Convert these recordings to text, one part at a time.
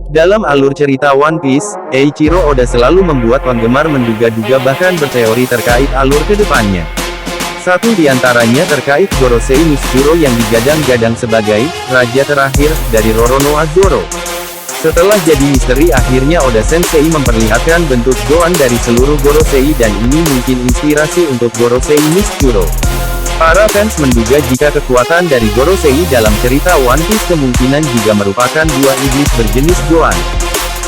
Dalam alur cerita One Piece, Eiichiro Oda selalu membuat penggemar menduga-duga bahkan berteori terkait alur kedepannya. Satu di antaranya terkait Gorosei Nichijou yang digadang-gadang sebagai raja terakhir dari Roronoa Zoro. Setelah jadi misteri, akhirnya Oda Sensei memperlihatkan bentuk Zoan dari seluruh Gorosei dan ini mungkin inspirasi untuk Gorosei Nichijou. Para fans menduga jika kekuatan dari Gorosei dalam cerita One Piece kemungkinan juga merupakan buah iblis berjenis Zoan.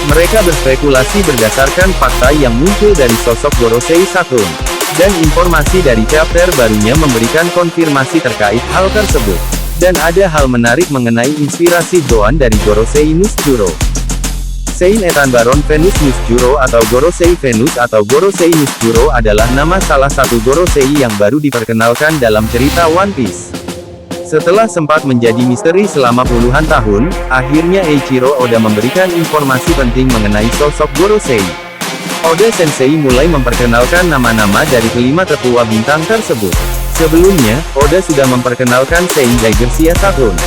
Mereka berspekulasi berdasarkan fakta yang muncul dari sosok Gorosei Saturn. Dan informasi dari chapter barunya memberikan konfirmasi terkait hal tersebut. Dan ada hal menarik mengenai inspirasi Zoan dari Gorosei Nichijou. Saint Ethan Baron Venus Nichijou atau Gorosei Venus atau Gorosei Nichijou adalah nama salah satu Gorosei yang baru diperkenalkan dalam cerita One Piece. Setelah sempat menjadi misteri selama puluhan tahun, akhirnya Eiichiro Oda memberikan informasi penting mengenai sosok Gorosei. Oda Sensei mulai memperkenalkan nama-nama dari kelima tetua bintang tersebut. Sebelumnya, Oda sudah memperkenalkan Saint Daigersia Saturn.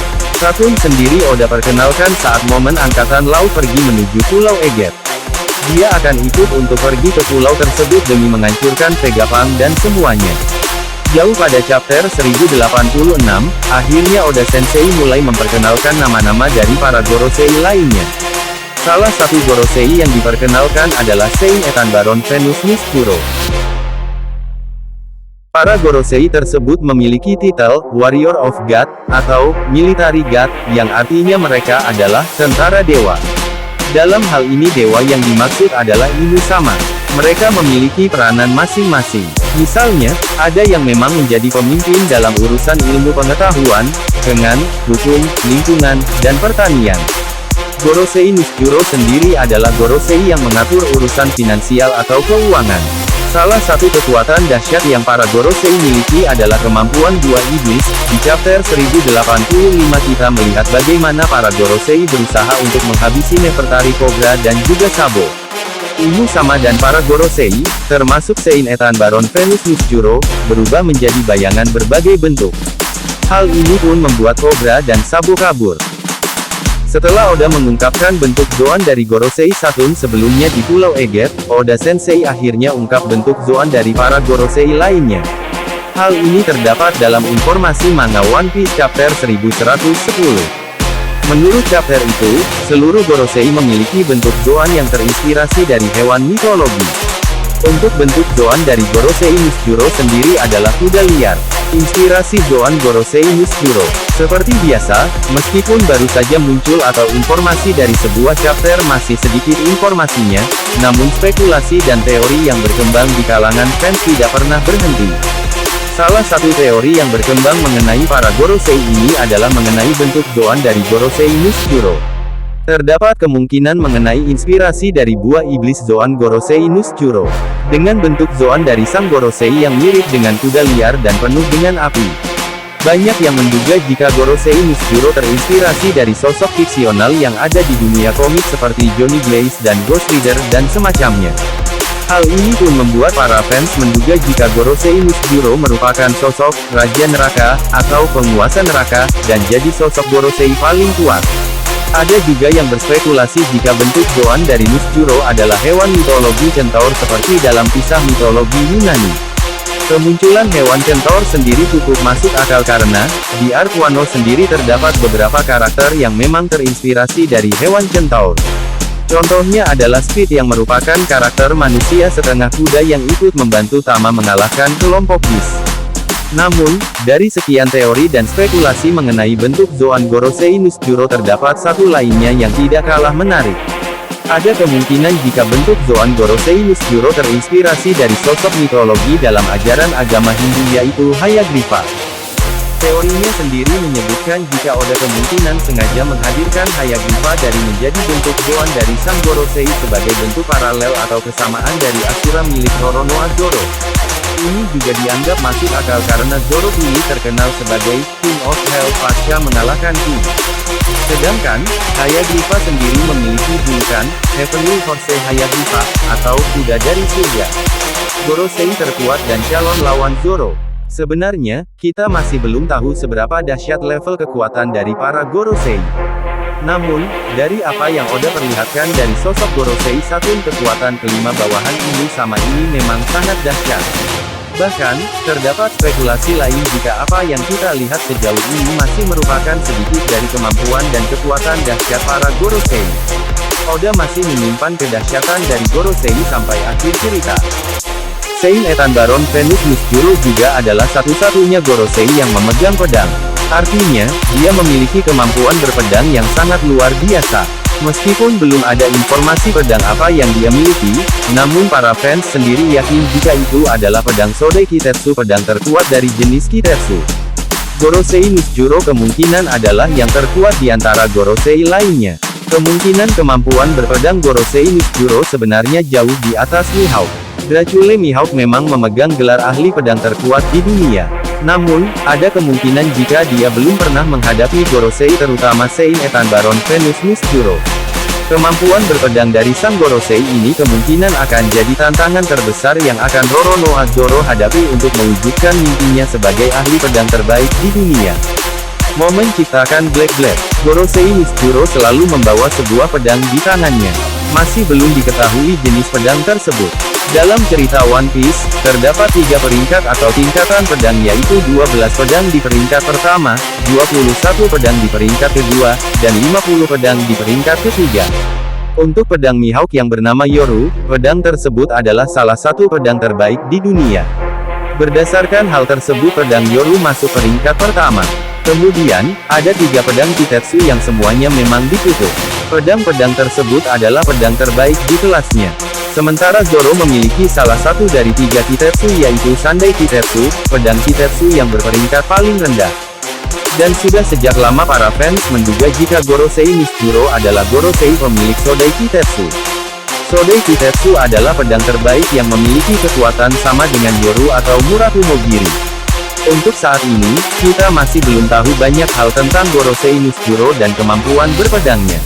Saturn sendiri Oda perkenalkan saat momen Angkatan Laut pergi menuju Pulau Egghead. Dia akan ikut untuk pergi ke pulau tersebut demi menghancurkan Vegapunk dan semuanya. Jauh pada chapter 1086, akhirnya Oda Sensei mulai memperkenalkan nama-nama dari para Gorosei lainnya. Salah satu Gorosei yang diperkenalkan adalah Saint Ethan Baron Venus Nichijou. Para Gorosei tersebut memiliki titel Warrior of God, atau Military God, yang artinya mereka adalah tentara dewa. Dalam hal ini dewa yang dimaksud adalah Inu Sama. Mereka memiliki peranan masing-masing. Misalnya, ada yang memang menjadi pemimpin dalam urusan ilmu pengetahuan, dengan, hukum, lingkungan, dan pertanian. Gorosei Nichijou sendiri adalah Gorosei yang mengatur urusan finansial atau keuangan. Salah satu kekuatan dahsyat yang para Gorosei miliki adalah kemampuan buah iblis. Di chapter 1085 kita melihat bagaimana para Gorosei berusaha untuk menghabisi Nefertari Cobra dan juga Sabo. Inu Sama dan para Gorosei, termasuk Saint Ethan Baron Venus Nichijou, berubah menjadi bayangan berbagai bentuk. Hal ini pun membuat Cobra dan Sabo kabur. Setelah Oda mengungkapkan bentuk Zoan dari Gorosei Saturn sebelumnya di Pulau Egghead, Oda Sensei akhirnya ungkap bentuk Zoan dari para Gorosei lainnya. Hal ini terdapat dalam informasi manga One Piece chapter 1110. Menurut chapter itu, seluruh Gorosei memiliki bentuk Zoan yang terinspirasi dari hewan mitologi. Untuk bentuk Zoan dari Gorosei Nichijou sendiri adalah kuda liar. Inspirasi Zoan Gorosei Nichijou. Seperti biasa, meskipun baru saja muncul atau informasi dari sebuah chapter masih sedikit informasinya, namun spekulasi dan teori yang berkembang di kalangan fans tidak pernah berhenti. Salah satu teori yang berkembang mengenai para Gorosei ini adalah mengenai bentuk Zoan dari Gorosei Nichijou. Terdapat kemungkinan mengenai inspirasi dari buah iblis Zoan Gorosei Nichijou. Dengan bentuk Zoan dari sang Gorosei yang mirip dengan kuda liar dan penuh dengan api. Banyak yang menduga jika Gorosei Nichijou terinspirasi dari sosok fiksional yang ada di dunia komik seperti Johnny Blaze dan Ghost Rider dan semacamnya. Hal ini pun membuat para fans menduga jika Gorosei Nichijou merupakan sosok Raja Neraka, atau penguasa neraka, dan jadi sosok Gorosei paling kuat. Ada juga yang berspekulasi jika bentuk Zoan dari Nichijou adalah hewan mitologi centaur seperti dalam kisah mitologi Yunani. Kemunculan hewan centaur sendiri cukup masuk akal karena, di Arc Wano sendiri terdapat beberapa karakter yang memang terinspirasi dari hewan centaur. Contohnya adalah Speed yang merupakan karakter manusia setengah kuda yang ikut membantu Tama mengalahkan kelompok Beast. Namun, dari sekian teori dan spekulasi mengenai bentuk Zoan Gorosei Nichijou terdapat satu lainnya yang tidak kalah menarik. Ada kemungkinan jika bentuk Zoan Gorosei Nichijou terinspirasi dari sosok mitologi dalam ajaran agama Hindu yaitu Hayagriva. Teorinya sendiri menyebutkan jika Oda kemungkinan sengaja menghadirkan Hayagriva dari menjadi bentuk Zoan dari sang Gorosei sebagai bentuk paralel atau kesamaan dari Asura milik Roronoa Zoro. Ini juga dianggap masuk akal karena Zoro ini terkenal sebagai King of Hell pasca mengalahkan King. Sedangkan, Hayagriva sendiri memiliki julukan Heavenly Horse Hayagriva, atau kuda dari surga. Gorosei terkuat dan calon lawan Zoro. Sebenarnya, kita masih belum tahu seberapa dahsyat level kekuatan dari para Gorosei. Namun, dari apa yang Oda perlihatkan dari sosok Gorosei Satuin kekuatan kelima bawahan ini sama ini memang sangat dahsyat. Bahkan, terdapat spekulasi lain jika apa yang kita lihat sejauh ini masih merupakan sedikit dari kemampuan dan kekuatan dahsyat para Gorosei. Oda masih menyimpan kedahsyatan dari Gorosei sampai akhir cerita. Saint Ethan Baron Venus Misturo juga adalah satu-satunya Gorosei yang memegang pedang. Artinya, dia memiliki kemampuan berpedang yang sangat luar biasa. Meskipun belum ada informasi pedang apa yang dia miliki, namun para fans sendiri yakin jika itu adalah pedang Sodai Kitetsu, pedang terkuat dari jenis Kitetsu. Gorosei Misturo kemungkinan adalah yang terkuat di antara Gorosei lainnya. Kemungkinan kemampuan berpedang Gorosei Misturo sebenarnya jauh di atas Mihawk. Dracula Mihawk memang memegang gelar ahli pedang terkuat di dunia. Namun, ada kemungkinan jika dia belum pernah menghadapi Gorosei terutama Saint Ethan Baron Venus Misturo. Kemampuan berpedang dari sang Gorosei ini kemungkinan akan jadi tantangan terbesar yang akan Roronoa Zoro hadapi untuk mewujudkan mimpinya sebagai ahli pedang terbaik di dunia. Momen ciptakan Black Blade. Gorosei Misturo selalu membawa sebuah pedang di tangannya. Masih belum diketahui jenis pedang tersebut. Dalam cerita One Piece, terdapat 3 peringkat atau tingkatan pedang yaitu 12 pedang di peringkat pertama, 21 pedang di peringkat kedua, dan 50 pedang di peringkat ketiga. Untuk pedang Mihawk yang bernama Yoru, pedang tersebut adalah salah satu pedang terbaik di dunia. Berdasarkan hal tersebut pedang Yoru masuk peringkat pertama. Kemudian, ada 3 pedang Kitetsu yang semuanya memang ditutup. Pedang-pedang tersebut adalah pedang terbaik di kelasnya. Sementara Zoro memiliki salah satu dari 3 Kitetsu yaitu Sandai Kitetsu, pedang Kitetsu yang berperingkat paling rendah. Dan sudah sejak lama para fans menduga jika Gorosei Misturo adalah Gorosei pemilik Sodai Kitetsu. Sodai Kitetsu adalah pedang terbaik yang memiliki kekuatan sama dengan Yoru atau Murakumo Giri. Untuk saat ini, kita masih belum tahu banyak hal tentang Gorosei Misturo dan kemampuan berpedangnya.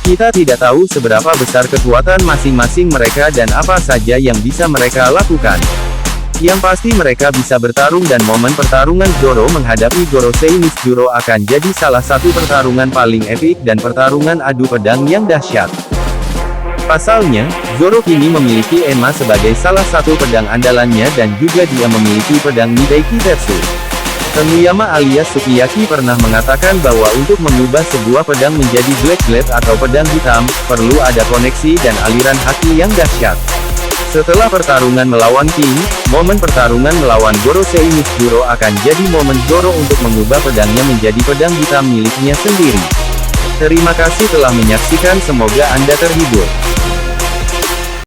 Kita tidak tahu seberapa besar kekuatan masing-masing mereka dan apa saja yang bisa mereka lakukan. Yang pasti mereka bisa bertarung dan momen pertarungan Zoro menghadapi Gorosei Misturo akan jadi salah satu pertarungan paling epik dan pertarungan adu pedang yang dahsyat. Pasalnya, Zoro kini memiliki Enma sebagai salah satu pedang andalannya dan juga dia memiliki pedang Nidai Kitetsu. Tenguyama alias Sukiyaki pernah mengatakan bahwa untuk mengubah sebuah pedang menjadi Black Blade atau pedang hitam, perlu ada koneksi dan aliran haki yang dahsyat. Setelah pertarungan melawan King, momen pertarungan melawan Gorosei Misturo akan jadi momen Zoro untuk mengubah pedangnya menjadi pedang hitam miliknya sendiri. Terima kasih telah menyaksikan, semoga Anda terhibur.